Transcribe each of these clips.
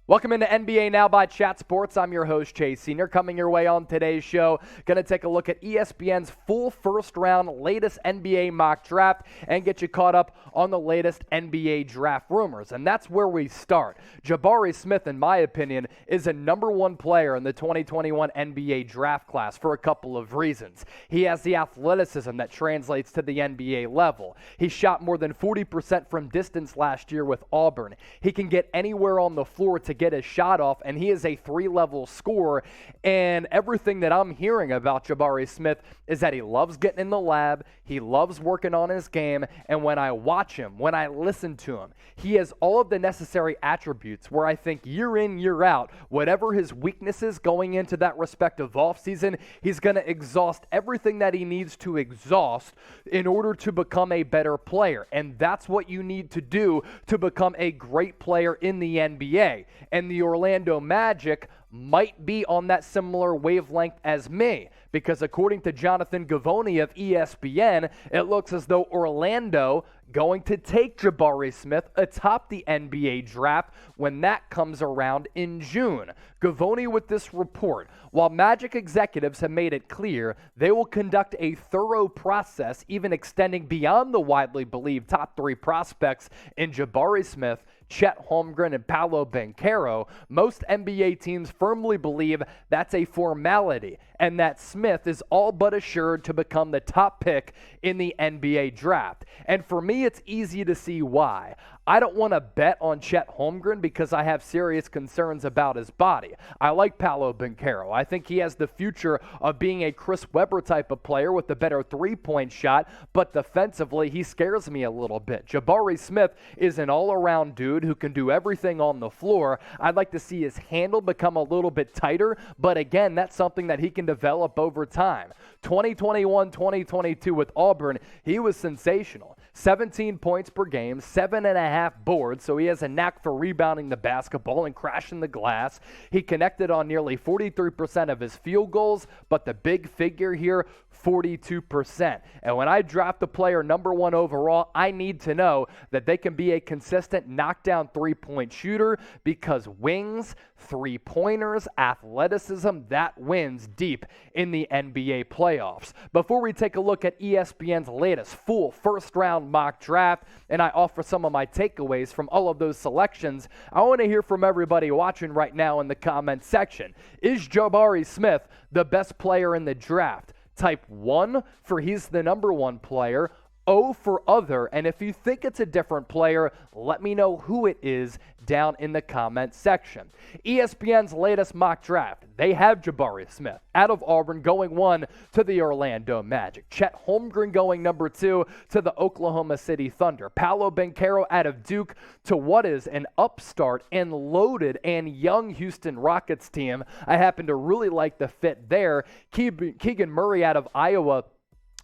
Welcome into NBA Now by Chat Sports. I'm your host, Chase Senior. Coming your way on today's show, going to take a look at ESPN's full first-round latest NBA mock draft and get you caught up on the latest NBA draft rumors. And that's where we start. Jabari Smith, in my opinion, is a number one player in the 2021 NBA draft class for a couple of reasons. He has the athleticism that translates to the NBA level. He shot more than 40% from distance last year with Auburn. He can get anywhere on the floor to get his shot off, and he is a three-level scorer. And everything that I'm hearing about Jabari Smith is that he loves getting in the lab, he loves working on his game, and when I watch him, when I listen to him, he has all of the necessary attributes where I think year in, year out, whatever his weaknesses going into that respective offseason, he's going to exhaust everything that he needs to exhaust in order to become a better player. And that's what you need to do to become a great player in the NBA. And the Orlando Magic might be on that similar wavelength as me, because according to Jonathan Givony of ESPN, it looks as though Orlando going to take Jabari Smith atop the NBA draft when that comes around in June. Givony with this report: while Magic executives have made it clear they will conduct a thorough process, even extending beyond the widely believed top three prospects in Jabari Smith, Chet Holmgren, and Paolo Banchero, most NBA teams firmly believe that's a formality and that Smith is all but assured to become the top pick in the NBA draft. And for me, it's easy to see why. I don't want to bet on Chet Holmgren because I have serious concerns about his body. I like Paolo Banchero. I think he has the future of being a Chris Webber type of player with a better three-point shot, but defensively, he scares me a little bit. Jabari Smith is an all-around dude who can do everything on the floor. I'd like to see his handle become a little bit tighter, but again, that's something that he can develop over time. 2021-2022 with Auburn, he was sensational. 17 points per game, 7.5 boards, so he has a knack for rebounding the basketball and crashing the glass. He connected on nearly 43% of his field goals, but the big figure here, 42%. And when I draft a player number one overall, I need to know that they can be a consistent knockdown three-point shooter, because wings, three-pointers, athleticism, that wins deep in the NBA playoffs. Before we take a look at ESPN's latest full first-round mock draft, and I offer some of my takeaways from all of those selections, I want to hear from everybody watching right now in the comment section. Is Jabari Smith the best player in the draft? Type 1 for he's the number one player, O for other, and if you think it's a different player, let me know who it is down in the comment section. ESPN's latest mock draft, they have Jabari Smith out of Auburn going 1 to the Orlando Magic. Chet Holmgren going number 2 to the Oklahoma City Thunder. Paolo Banchero out of Duke to what is an upstart and loaded and young Houston Rockets team. I happen to really like the fit there. Keegan Murray out of Iowa,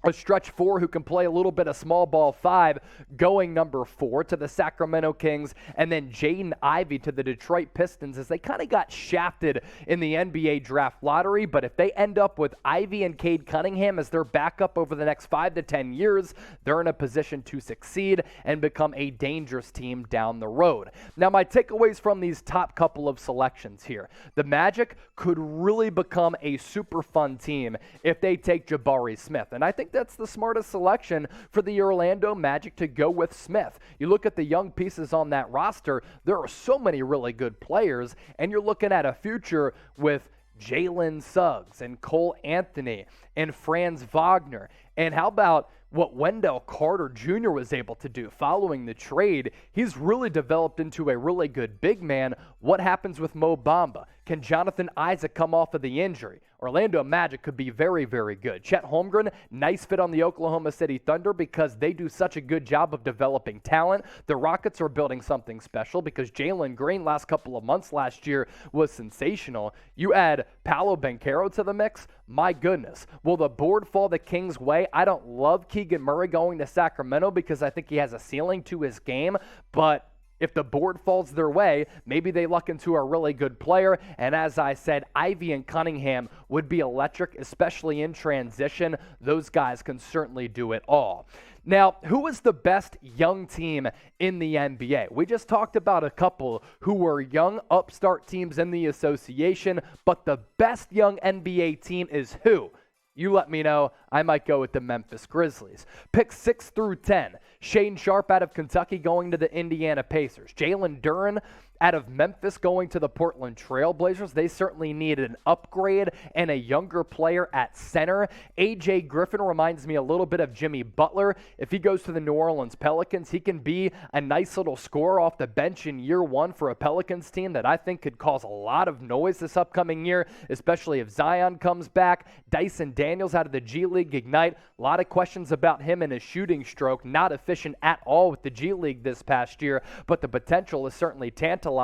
a stretch 4 who can play a little bit of small ball 5, going number 4 to the Sacramento Kings, and then Jaden Ivey to the Detroit Pistons, as they kind of got shafted in the NBA draft lottery. But if they end up with Ivey and Cade Cunningham as their backup over the next 5 to 10 years, they're in a position to succeed and become a dangerous team down the road. Now, my takeaways from these top couple of selections here: the Magic could really become a super fun team if they take Jabari Smith, and I think that's the smartest selection for the Orlando Magic to go with Smith. You look at the young pieces on that roster, there are so many really good players, and you're looking at a future with Jalen Suggs and Cole Anthony and Franz Wagner. And how about what Wendell Carter Jr. was able to do following the trade? He's really developed into a really good big man. What happens with Mo Bamba? Can Jonathan Isaac come off of the injury? Orlando Magic could be very, very good. Chet Holmgren, nice fit on the Oklahoma City Thunder because they do such a good job of developing talent. The Rockets are building something special because Jalen Green last couple of months last year was sensational. You add Paolo Banchero to the mix, my goodness. Will the board fall the Kings' way? I don't love Keegan Murray going to Sacramento because I think he has a ceiling to his game, but if the board falls their way, maybe they luck into a really good player. And as I said, Ivey and Cunningham would be electric, especially in transition. Those guys can certainly do it all. Now, who is the best young team in the NBA? We just talked about a couple who were young upstart teams in the association, but the best young NBA team is who? You let me know. I might go with the Memphis Grizzlies. Pick 6 through 10. Shaedon Sharpe out of Kentucky going to the Indiana Pacers. Jalen Duren out of Memphis going to the Portland Trail Blazers. They certainly needed an upgrade and a younger player at center. AJ Griffin reminds me a little bit of Jimmy Butler. If he goes to the New Orleans Pelicans, he can be a nice little scorer off the bench in year one for a Pelicans team that I think could cause a lot of noise this upcoming year, especially if Zion comes back. Dyson Daniels out of the G League Ignite. A lot of questions about him and his shooting stroke. Not efficient at all with the G League this past year, but the potential is certainly tantalizing.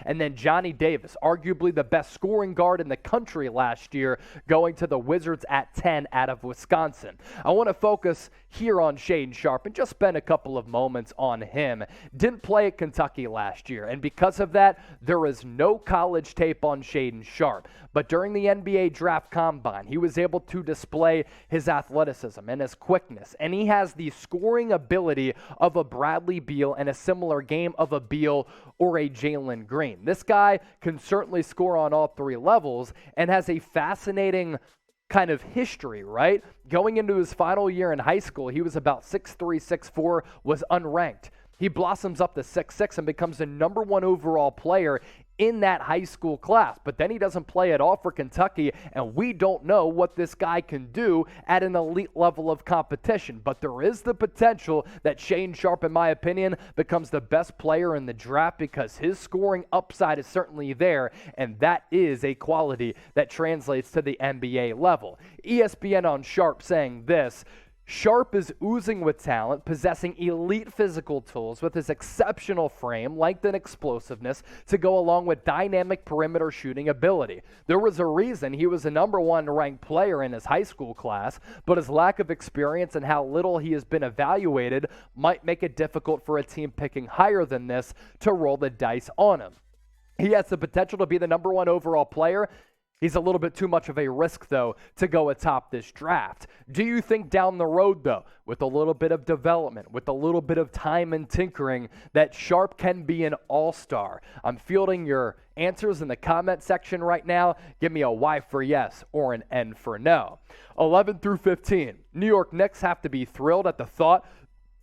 And then Johnny Davis, arguably the best scoring guard in the country last year, going to the Wizards at 10 out of Wisconsin. I want to focus here on Shaedon Sharpe and just spend a couple of moments on him. Didn't play at Kentucky last year, and because of that, there is no college tape on Shaedon Sharpe. But during the NBA Draft Combine, he was able to display his athleticism and his quickness, and he has the scoring ability of a Bradley Beal and a similar game of a Beal or a Jalen Green. This guy can certainly score on all three levels and has a fascinating kind of history, right? Going into his final year in high school, he was about 6'3", 6'4", was unranked. He blossoms up to 6'6" and becomes the number one overall player in that high school class. But then he doesn't play at all for Kentucky, and we don't know what this guy can do at an elite level of competition. But there is the potential that Shaedon Sharpe, in my opinion, becomes the best player in the draft because his scoring upside is certainly there, and that is a quality that translates to the NBA level. ESPN on Sharpe saying this: Sharpe is oozing with talent, possessing elite physical tools with his exceptional frame, length, and explosiveness to go along with dynamic perimeter shooting ability. There was a reason he was the number one ranked player in his high school class, but his lack of experience and how little he has been evaluated might make it difficult for a team picking higher than this to roll the dice on him. He has the potential to be the number one overall player. He's a little bit too much of a risk, though, to go atop this draft. Do you think down the road, though, with a little bit of development, with a little bit of time and tinkering, that Sharpe can be an all-star? I'm fielding your answers in the comment section right now. Give me a Y for yes or an N for no. 11 through 15. New York Knicks have to be thrilled at the thought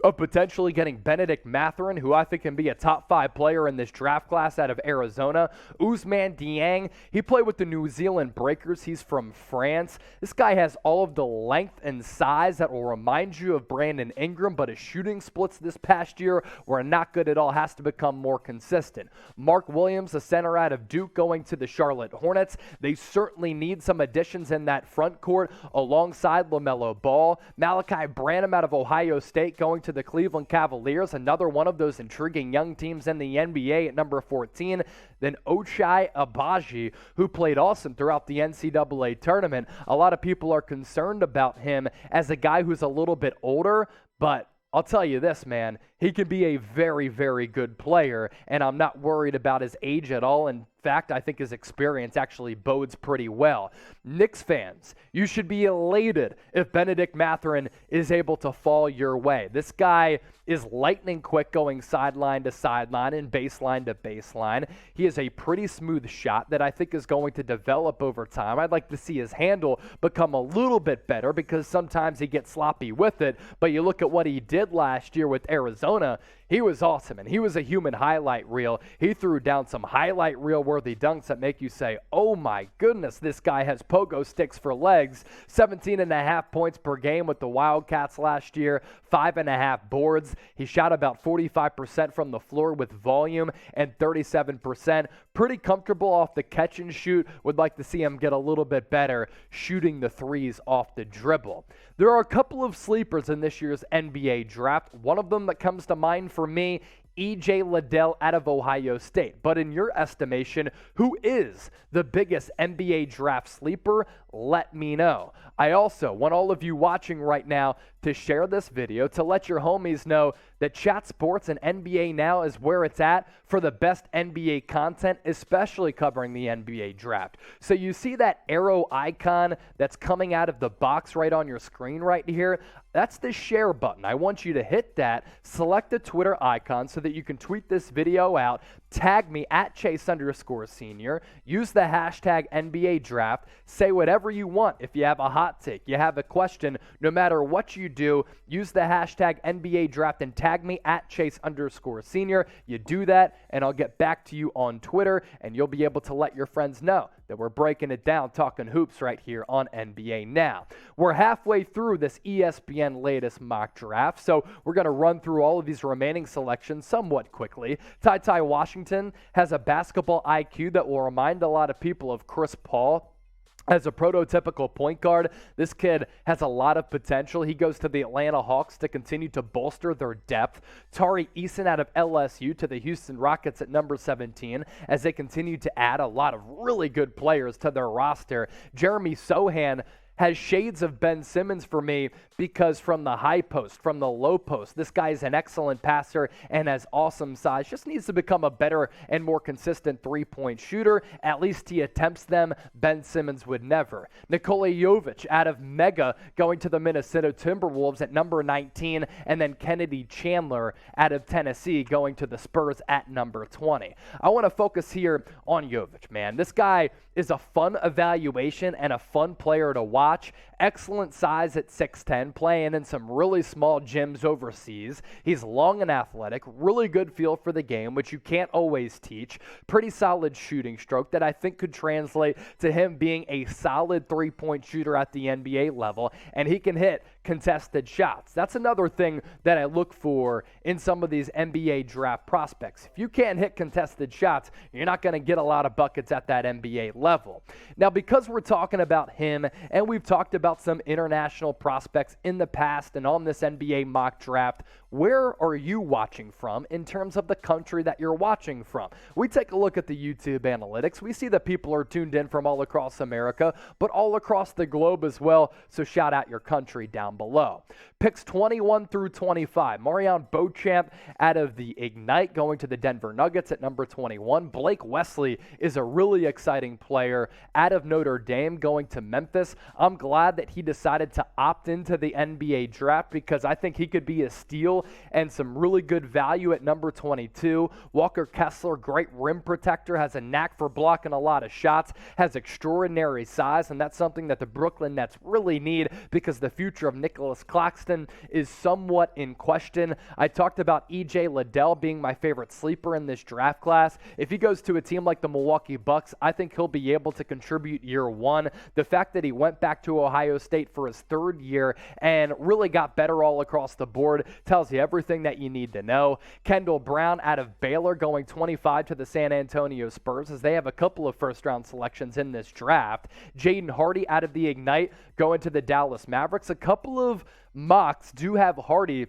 of potentially getting Benedict Mathurin, who I think can be a top 5 player in this draft class out of Arizona. Ousmane Dieng, he played with the New Zealand Breakers. He's from France. This guy has all of the length and size that will remind you of Brandon Ingram, but his shooting splits this past year were not good at all. Has to become more consistent. Mark Williams, a center out of Duke, going to the Charlotte Hornets. They certainly need some additions in that front court alongside LaMelo Ball. Malachi Branham out of Ohio State going to the Cleveland Cavaliers, another one of those intriguing young teams in the NBA at number 14. Then Ochai Agbaji, who played awesome throughout the NCAA tournament. A lot of people are concerned about him as a guy who's a little bit older, but I'll tell you this, man, he can be a very, very good player, and I'm not worried about his age at all. In fact, I think his experience actually bodes pretty well. Knicks fans, you should be elated if Benedict Mathurin is able to fall your way. This guy is lightning quick going sideline to sideline and baseline to baseline. He has a pretty smooth shot that I think is going to develop over time. I'd like to see his handle become a little bit better because sometimes he gets sloppy with it, but you look at what he did last year with Arizona, he was awesome, and he was a human highlight reel. He threw down some highlight reel-worthy dunks that make you say, oh my goodness, this guy has pogo sticks for legs. 17.5 points per game with the Wildcats last year, 5.5 boards. He shot about 45% from the floor with volume and 37%. Pretty comfortable off the catch and shoot. Would like to see him get a little bit better shooting the threes off the dribble. There are a couple of sleepers in this year's NBA draft. One of them that comes to mind for me, E.J. Liddell out of Ohio State. But in your estimation, who is the biggest NBA draft sleeper? Let me know. I also want all of you watching right now to share this video to let your homies know that Chat Sports and NBA Now is where it's at for the best NBA content, especially covering the NBA draft. So you see that arrow icon that's coming out of the box right on your screen right here? That's the share button. I want you to hit that, select the Twitter icon so that you can tweet this video out, tag me at Chase_Senior, use the hashtag NBA Draft, say whatever you want. If you have a hot take, you have a question, no matter what you do, use the hashtag NBA Draft and tag me at Chase_Senior. You do that, and I'll get back to you on Twitter, and you'll be able to let your friends know that we're breaking it down, talking hoops right here on NBA Now. We're halfway through this ESPN latest mock draft, so we're going to run through all of these remaining selections somewhat quickly. Ty Washington has a basketball IQ that will remind a lot of people of Chris Paul. As a prototypical point guard, this kid has a lot of potential. He goes to the Atlanta Hawks to continue to bolster their depth. Tari Eason out of LSU to the Houston Rockets at number 17 as they continue to add a lot of really good players to their roster. Jeremy Sohan has shades of Ben Simmons for me because from the high post, from the low post, this guy is an excellent passer and has awesome size. Just needs to become a better and more consistent three-point shooter. At least he attempts them. Ben Simmons would never. Nikola Jovic out of Mega going to the Minnesota Timberwolves at number 19, and then Kennedy Chandler out of Tennessee going to the Spurs at number 20. I want to focus here on Jovic, man. This guy is a fun evaluation and a fun player to watch. Excellent size at 6'10", playing in some really small gyms overseas. He's long and athletic, really good feel for the game, which you can't always teach. Pretty solid shooting stroke that I think could translate to him being a solid three-point shooter at the NBA level, and he can hit contested shots. That's another thing that I look for in some of these NBA draft prospects. If you can't hit contested shots, you're not going to get a lot of buckets at that NBA level. Now, because we're talking about him, and we've talked about some international prospects in the past and on this NBA mock draft, where are you watching from in terms of the country that you're watching from? We take a look at the YouTube analytics. We see that people are tuned in from all across America, but all across the globe as well, so shout out your country down below. Picks 21 through 25. Marion Beauchamp out of the Ignite going to the Denver Nuggets at number 21. Blake Wesley is a really exciting player out of Notre Dame going to Memphis. I'm glad that he decided to opt into the NBA draft because I think he could be a steal and some really good value at number 22. Walker Kessler, great rim protector, has a knack for blocking a lot of shots, has extraordinary size, and that's something that the Brooklyn Nets really need because the future of Nicholas Claxton is somewhat in question. I talked about E.J. Liddell being my favorite sleeper in this draft class. If he goes to a team like the Milwaukee Bucks, I think he'll be able to contribute year one. The fact that he went back to Ohio State for his third year and really got better all across the board tells you everything that you need to know. Kendall Brown out of Baylor going 25 to the San Antonio Spurs as they have a couple of first-round selections in this draft. Jaden Hardy out of the Ignite going to the Dallas Mavericks. A couple of mocks do have Hardy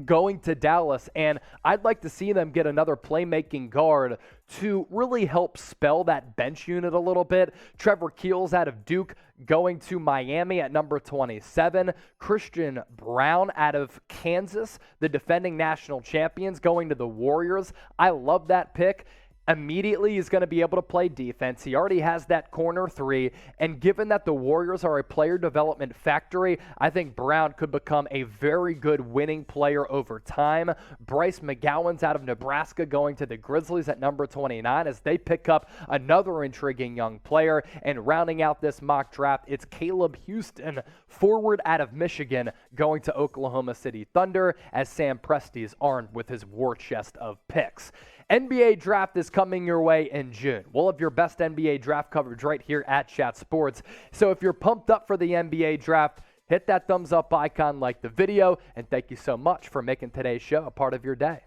going to Dallas, and I'd like to see them get another playmaking guard to really help spell that bench unit a little bit. Trevor Keels out of Duke going to Miami at number 27. Christian Brown out of Kansas, the defending national champions, going to the Warriors. I love that pick. Immediately, he's going to be able to play defense. He already has that corner three, and given that the Warriors are a player development factory, I think Brown could become a very good winning player over time. Bryce McGowan's out of Nebraska going to the Grizzlies at number 29 as they pick up another intriguing young player. And rounding out this mock draft, it's Caleb Houston, forward out of Michigan, going to Oklahoma City Thunder as Sam Presti is armed with his war chest of picks. NBA draft is coming your way in June. We'll have your best NBA draft coverage right here at Chat Sports. So if you're pumped up for the NBA draft, hit that thumbs up icon, like the video, and thank you so much for making today's show a part of your day.